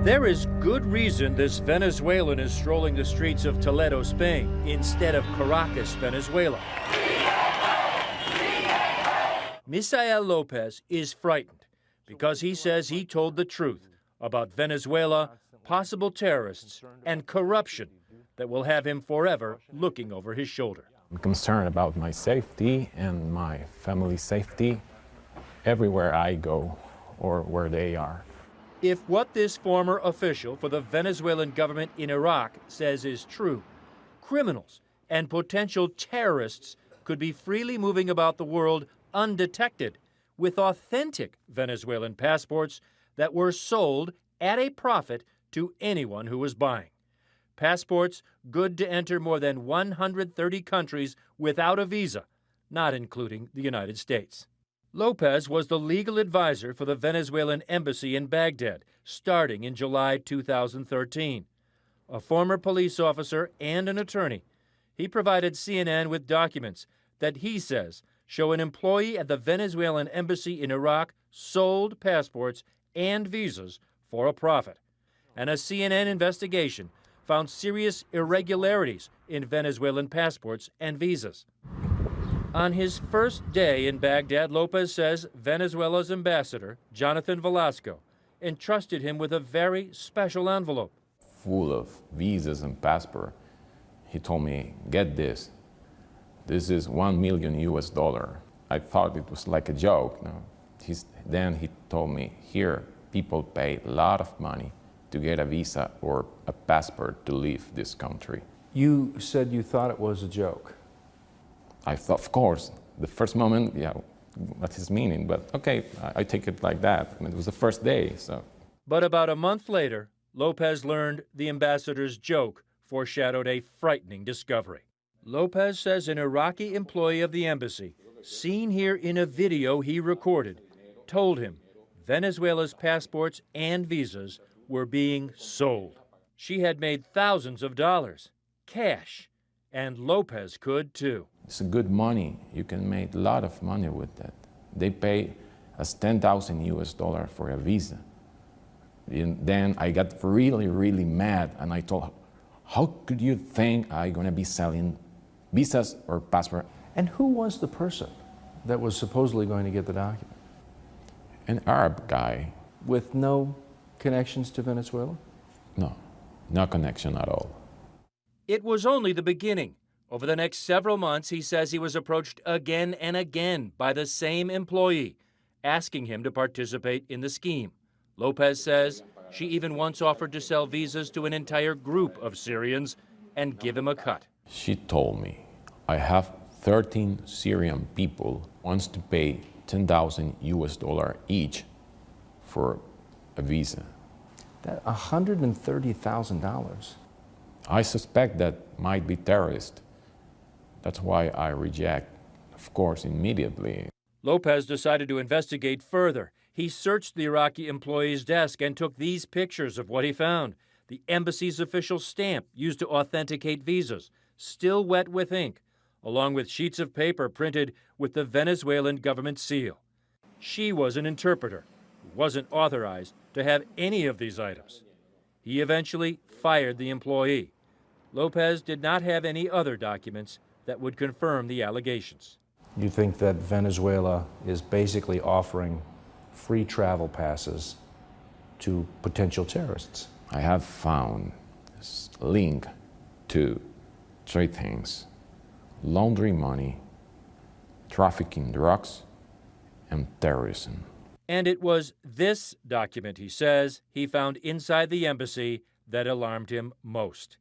There is good reason this Venezuelan is strolling the streets of Toledo, Spain, instead of Caracas, Venezuela. Misael Lopez is frightened because he says he told the truth about Venezuela, possible terrorists, and corruption that will have him forever looking over his shoulder. I'm concerned about my safety and my family's safety everywhere I go or where they are. If what this former official for the Venezuelan government in Iraq says is true, criminals and potential terrorists could be freely moving about the world undetected with authentic Venezuelan passports that were sold at a profit to anyone who was buying. Passports good to enter more than 130 countries without a visa, not including the United States. Lopez was the legal advisor for the Venezuelan embassy in Baghdad, starting in July 2013. A former police officer and an attorney, he provided CNN with documents that he says show an employee at the Venezuelan embassy in Iraq sold passports and visas for a profit. And a CNN investigation found serious irregularities in Venezuelan passports and visas. On his first day in Baghdad, Lopez says Venezuela's ambassador, Jonathan Velasco, entrusted him with a very special envelope. Full of visas and passport. He told me, get this. This is $1 million US. I thought it was like a joke. No? Then he told me, here, people pay a lot of money to get a visa or a passport to leave this country. You said you thought it was a joke. I thought, of course, the first moment, yeah, what's his meaning? But okay, I take it like that. I mean, it was the first day, so. But about a month later, Lopez learned the ambassador's joke foreshadowed a frightening discovery. Lopez says an Iraqi employee of the embassy, seen here in a video he recorded, told him Venezuela's passports and visas were being sold. She had made thousands of dollars, cash, and Lopez could too. It's good money. You can make a lot of money with that. They pay us $10,000 US for a visa. And then I got really, really mad, and I told her, how could you think I'm gonna be selling visas or passport? And who was the person that was supposedly going to get the document? An Arab guy. With no connections to Venezuela? No, no connection at all. It was only the beginning. Over the next several months, he says he was approached again and again by the same employee, asking him to participate in the scheme. Lopez says she even once offered to sell visas to an entire group of Syrians and give him a cut. She told me, I have 13 Syrian people wants to pay $10,000 US each for a visa. That $130,000. I suspect that might be terrorist. That's why I reject, of course, immediately. Lopez decided to investigate further. He searched the Iraqi employee's desk and took these pictures of what he found. The embassy's official stamp used to authenticate visas, still wet with ink, along with sheets of paper printed with the Venezuelan government seal. She was an interpreter who wasn't authorized to have any of these items. He eventually fired the employee. Lopez did not have any other documents that would confirm the allegations. You think that Venezuela is basically offering free travel passes to potential terrorists? I have found this link to 3 things: laundering money, trafficking drugs, and terrorism. And it was this document, he says, he found inside the embassy that alarmed him most.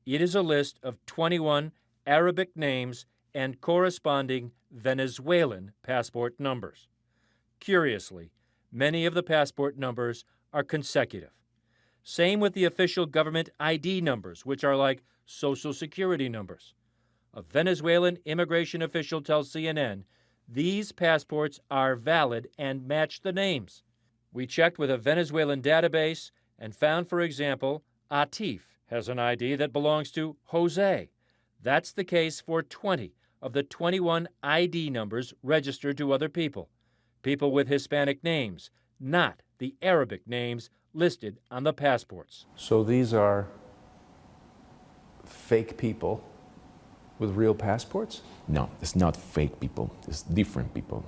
It is a list of 21 Arabic names and corresponding Venezuelan passport numbers. Curiously, many of the passport numbers are consecutive. Same with the official government ID numbers, which are like Social Security numbers. A Venezuelan immigration official tells CNN these passports are valid and match the names. We checked with a Venezuelan database and found, for example, Atif has an ID that belongs to Jose. That's the case for 20 of the 21 ID numbers registered to other people with Hispanic names, not the Arabic names listed on the passports. So these are fake people with real passports? No, it's not fake people, it's different people.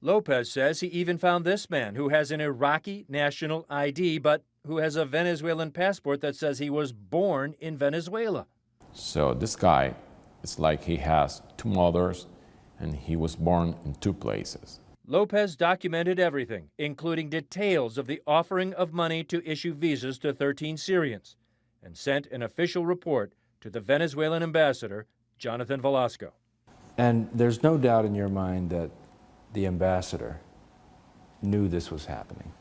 Lopez says he even found this man who has an Iraqi national ID, but who has a Venezuelan passport that says he was born in Venezuela. So this guy, it's like he has two mothers and he was born in two places. Lopez documented everything, including details of the offering of money to issue visas to 13 Syrians, and sent an official report to the Venezuelan ambassador, Jonathan Velasco. And there's no doubt in your mind that the ambassador knew this was happening.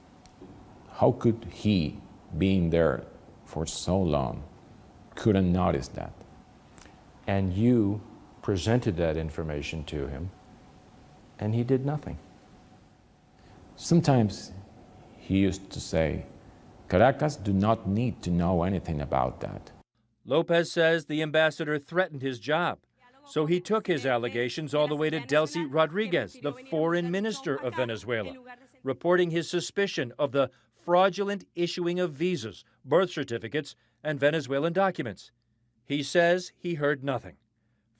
How could he, being there for so long, couldn't notice that? And you presented that information to him, and he did nothing. Sometimes he used to say, Caracas do not need to know anything about that. Lopez says the ambassador threatened his job, so he took his allegations all the way to Delcy Rodriguez, the foreign minister of Venezuela, reporting his suspicion of the fraudulent issuing of visas, birth certificates, and Venezuelan documents. He says he heard nothing.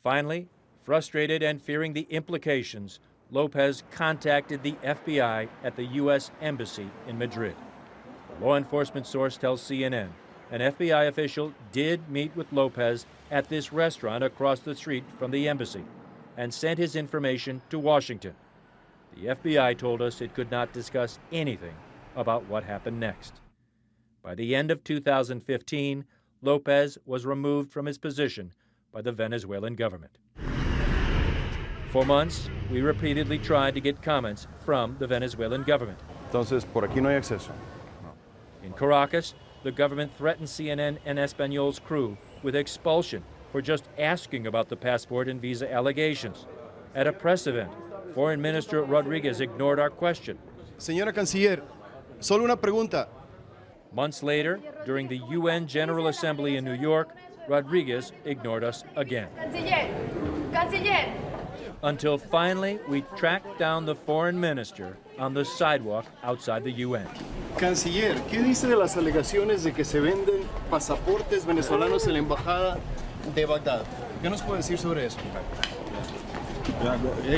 Finally, frustrated and fearing the implications, Lopez contacted the FBI at the U.S. Embassy in Madrid. A law enforcement source tells CNN an FBI official did meet with Lopez at this restaurant across the street from the embassy and sent his information to Washington. The FBI told us it could not discuss anything about what happened next. By the end of 2015, Lopez was removed from his position by the Venezuelan government. For months, we repeatedly tried to get comments from the Venezuelan government. Entonces, por aquí no hay acceso. In Caracas, the government threatened CNN and Español's crew with expulsion for just asking about the passport and visa allegations. At a press event, Foreign Minister Rodriguez ignored our question. Señora Canciller, solo una pregunta. Months later, during the UN General Assembly in New York, Rodriguez ignored us again. Canciller. Until finally we tracked down the foreign minister on the sidewalk outside the UN. Canciller, ¿qué dice de las alegaciones de que se venden pasaportes venezolanos en la embajada de Bagdad? ¿Qué nos puede decir sobre eso?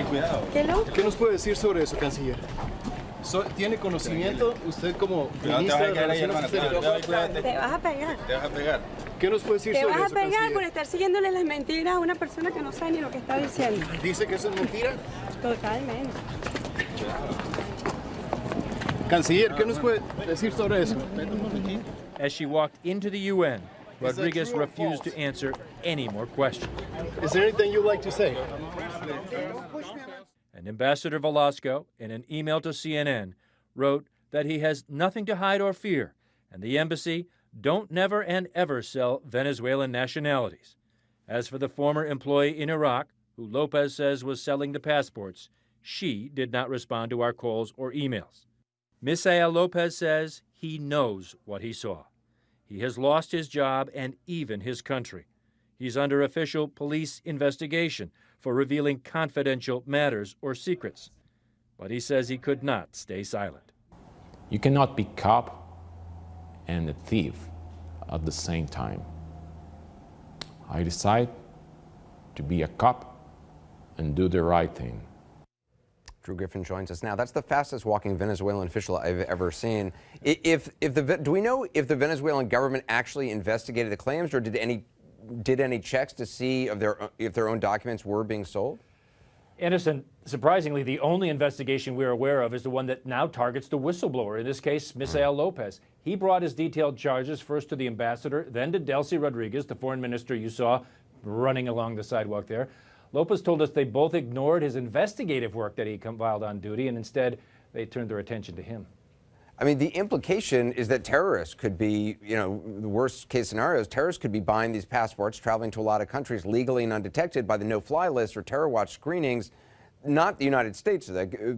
Cuidado. ¿Qué nos puede decir sobre eso, canciller? ¿Tiene conocimiento usted como ministra de Relaciones Exteriores? Te vas a pegar. Te vas a pegar. ¿Qué nos puede decir Te sobre vas a eso, pegar canciller? por estar siguiéndole las mentiras a una persona que no sabe ni lo que está diciendo. ¿Dice que eso es mentira? Totalmente. Canciller, ¿qué nos puede decir sobre eso? As she walked into the UN, Rodriguez refused to answer any more questions. Is there anything you'd like to say? And Ambassador Velasco, in an email to CNN, wrote that he has nothing to hide or fear, and the embassy don't never and ever sell Venezuelan nationalities. As for the former employee in Iraq, who Lopez says was selling the passports, she did not respond to our calls or emails. Misael Lopez says he knows what he saw. He has lost his job and even his country. He's under official police investigation for revealing confidential matters or secrets. But he says he could not stay silent. You cannot be cop and a thief at the same time. I decide to be a cop and do the right thing. Drew Griffin joins us now. That's the fastest walking Venezuelan official I've ever seen. Do we know if the Venezuelan government actually investigated the claims, or did any checks to see if their own documents were being sold? Anderson, surprisingly, the only investigation we're aware of is the one that now targets the whistleblower, in this case, Misael Lopez. He brought his detailed charges first to the ambassador, then to Delcy Rodriguez, the foreign minister you saw running along the sidewalk there. Lopez told us they both ignored his investigative work that he compiled on duty, and instead they turned their attention to him. I mean, the implication is that terrorists could be, the worst case scenario is terrorists could be buying these passports, traveling to a lot of countries legally and undetected by the no-fly list or terror watch screenings, not the United States,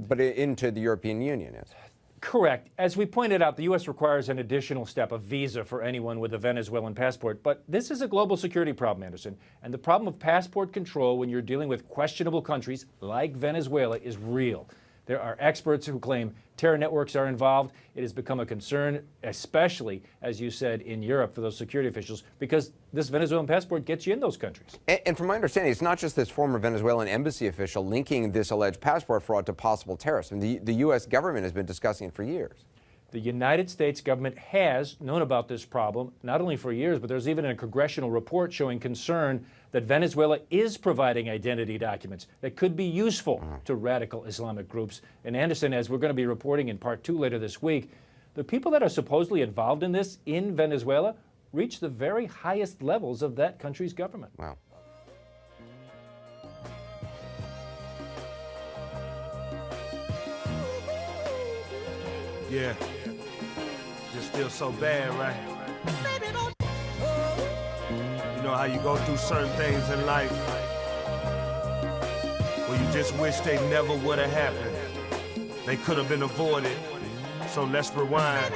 but into the European Union. Yes. Correct. As we pointed out, the U.S. requires an additional step, a visa for anyone with a Venezuelan passport. But this is a global security problem, Anderson. And the problem of passport control when you're dealing with questionable countries like Venezuela is real. There are experts who claim terror networks are involved. It has become a concern, especially, as you said, in Europe for those security officials, because this Venezuelan passport gets you in those countries. And from my understanding, it's not just this former Venezuelan embassy official linking this alleged passport fraud to possible terrorists. I mean, the U.S. government has been discussing it for years. The United States government has known about this problem, not only for years, but there's even a congressional report showing concern that Venezuela is providing identity documents that could be useful to radical Islamic groups. And Anderson, as we're going to be reporting in part 2 later this week, the people that are supposedly involved in this in Venezuela reach the very highest levels of that country's government. Wow. Yeah. Just feels so bad, right? You know how you go through certain things in life where you just wish they never would have happened. They could have been avoided. So let's rewind.